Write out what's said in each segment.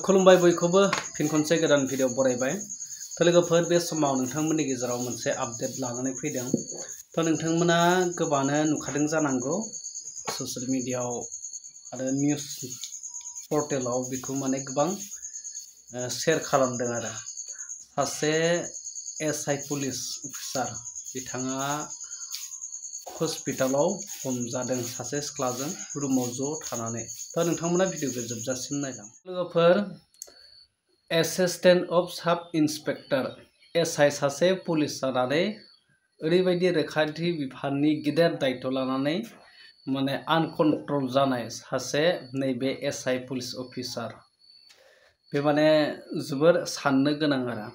खुलुमबाय बयखौबो फिन खनसे गोदान भिडिअ बरायबाय लोगोफोर बे समाव नोंथांमोननि गेजेराव मोनसे आपडेट लानानै फैदों नोंथांमोना गोबाङानो नुखादों जानांगौ ससियेल मिडियायाव आरो निउज पर्टेलाव बेखौ माने गोबां शेयार खालामदों आरो सासे एसआई पुलिस अफिसार बिथाङा हस्पिटालाव हमजादों सासे सिख्लाजों रुमाव ज' थानानै नोंथांमोना भिडिअखौ जोबजासिम नायलां लोगोफोर एसिस्टेंट अफ सब इन्सपेक्टर एसआई सासे पुलिस जानानै ओरैबायदि रैखाथि बिफाननि गिदिर दायित्व लानानै माने आनकन्ट्रल जानाय सासे नैबे एसआई पुलिस अफिसार बे माने जोबोर साननो गोनां आरो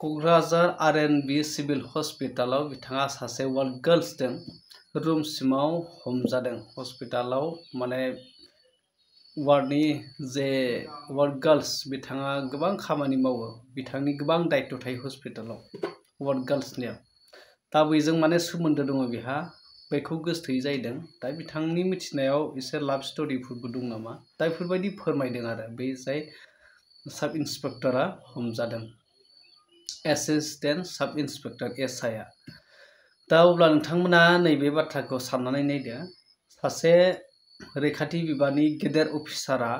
क'क्राझार आरएनबि सिभिल हस्पिटालाव बिथाङा सासे वार्ड गार्ल्सजों रूम सिङाव हमजादों हस्पिटालाव माने वार्डनि जे वार्ड गार्ल्स बिथाङा गोबां खामानि मावो बिथांनि गोबां दायित्व थायो हस्पिटालाव वार्ड गार्ल्सनिया बेजों माने सोमोन्दो दङ बिहा बेखौ गोसोथोयै जाहैदों बिथांनि मिथिनायाव एसे लाभ स्ट'रिफोरबो दं नामा बेफोरबायदि फोरमायदों आरो बे जाय सब इन्सपेक्टरा हमजादों एसिस्टेंट सब इन्सपेक्टर एसआई आ अब्ला नोंथांमोना नैबे बाथ्राखौ साननानै नायदो सासे रैखाथि बिबाननि गेदेर अफिसारा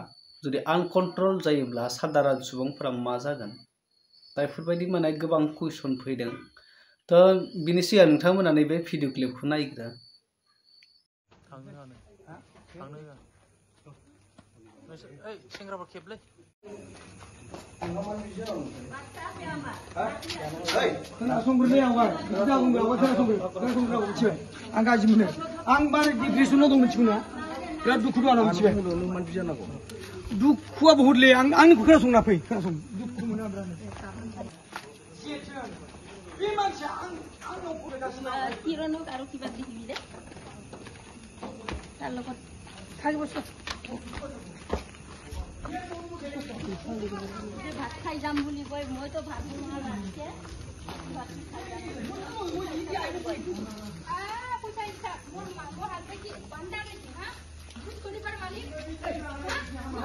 जुदि आनकन्ट्रल जायोब्ला साधारन सुबुंफोरा मा जागोन बेफोरबायदि माने गोबां कुइसन फैदों बिनि सिगां नोंथांमोना नैबे भिडिअ क्लिपखौ नायग्रो सेंग्राफोर खेबलै खोनासंग्रोलै मिथिबाय आं गाज्रि मोनो आं बारा डिप्रेसनाव दं मिथिगौना बिराद दुखु दं आंनाव मिथिबाय दुखुआ बहुतलै आंनिखौ खोनासंना फै खोनासं दुखु मोनो बे मानसिया आंनाव फरायगासिनो आरो किबा देখিবি দে তাৰ লগত থাকিব ভাত খাই যাম বুলি কয় মইতো ভাত বনোৱা নাছিলো ভাত খাই যাম পইচা ইচ্ছা মোৰ হাতে কি বান্দা নেকি হা শনিবার মালিক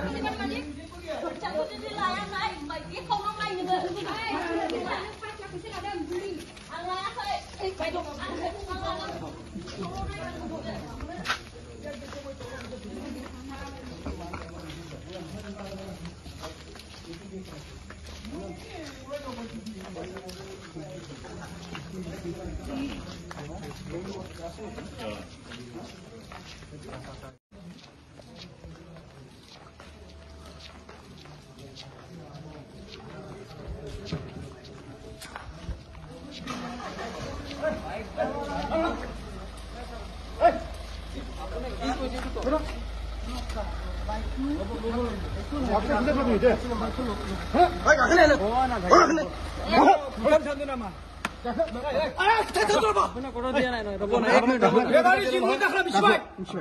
শনিবার মালিক খরচা করে দিলে আয়া নাই মাইকে খাওয়া নাই নেবে পাঁচ লাখ পয়সা দাম দিলি আল্লাহ আছে এই বাইদো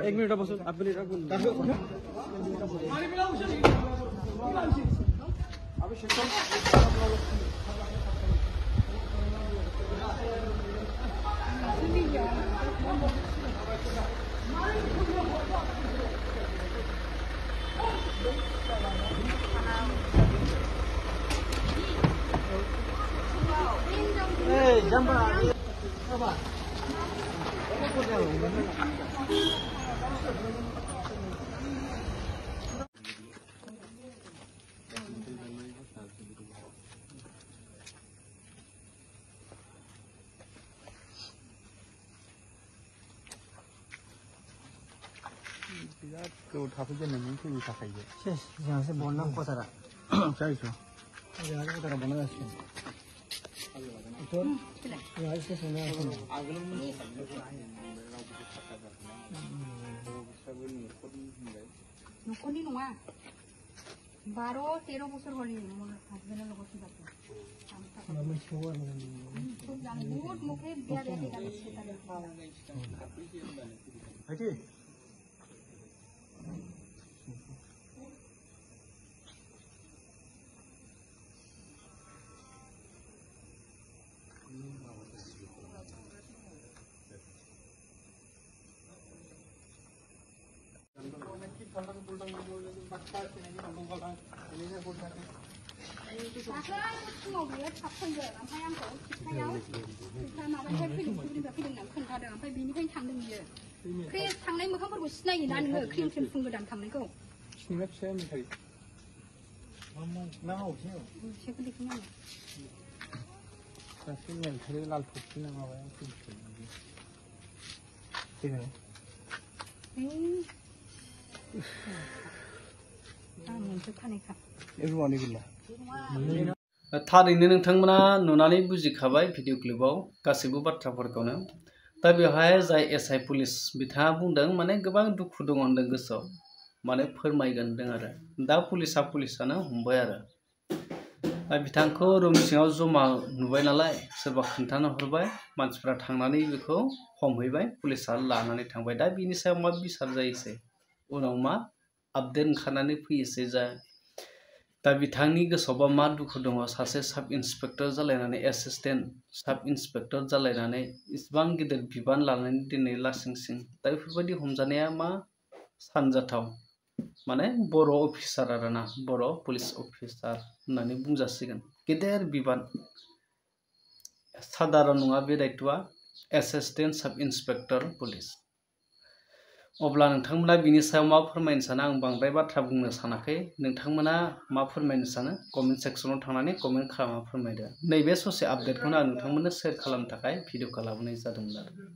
एक मिनिट बसून आपली बिराद गोबाव थाफैजेननायनि फैबाय थाखायो जोंहासो बननांगौ खथारा जायोथ' जोंहा खथारा बनना जासिगोन जोंहा एसे संनो न'खरनि नङा 12-13 बोसोर हरनि हासबेन्डआ लगत जादों बहुत मुखे बिया बिया गाली Aquí. फुङाव बियो थाब फैगोन ओमफ्राय आंखौ खिथायाव खिथा माबानिफ्राय फैदों होननानै खोन्थादों ओमफ्राय बिनिफ्रायनो थांदों बियो बे थांनाय मोखांफोरखौ सिनायोना नोङो क्रिम फुन गोदान थांनायखौ सिंना फिसा मेथाइ सेखौ देखो नाङो सासे मेथाइ लाल फुथि ना माबाया फैगोन आं मोनजोबखानायखा रुवानि गैला थारैनो नोंथांमोना नुनानै बुजिखाबाय भिडिअ क्लिपाव गासैबो बाथ्राफोरखौनो दा बेवहाय जाय एसआइ पुलिस बिथाङा बुंदों माने गोबां दुखु दङ होनदों गोसोआव माने फोरमायगोन होनदों आरो दा पुलिसानो हमबाय आरो दा बिथांखौ रुम सिङाव जमा नुबाय नालाय सोरबा खोन्थाना हरबाय मानसिफ्रा थांनानै बेखौ हमहैबाय पुलिसा लानानै थांबाय दा बिनि सायाव मा बिसार जायोसै उनाव मा आपडेट ओंखारनानै फैयोसै जा दा बिथांनि गोसोआवबा मा दुखु दङ सासे साब इन्सपेक्टर जालायनानै एसिस्टेन्ट साब इन्सपेक्टर जालायनानै इसिबां गिदिर बिबान लानानै दिनै लासिंसिं दा बेफोरबायदि हमजानाया मा सानजाथाव माने बर' अफिसार आरोना बर' पुलिस अफिसार होननानै बुंजासिगोन गेदेर बिबान साधारन नङा बे दायित्वआ एसिस्टेन्ट साब इन्सपेक्टर पुलिस अब्ला नोंथांमोना बिनि सायाव मा फोरमायनो सानो आं बांद्राय बाथ्रा बुंनो सानाखै नोंथांमोना मा फोरमायनो सानो कमेन्ट सेक्सनाव थांनानै कमेन्ट खालामना फोरमायदो नैबे ससे आपडेटखौनो आं नोंथांमोननो शेयार खालामनो थाखाय भिडिअखौ लाबोनाय जादोंमोन आरो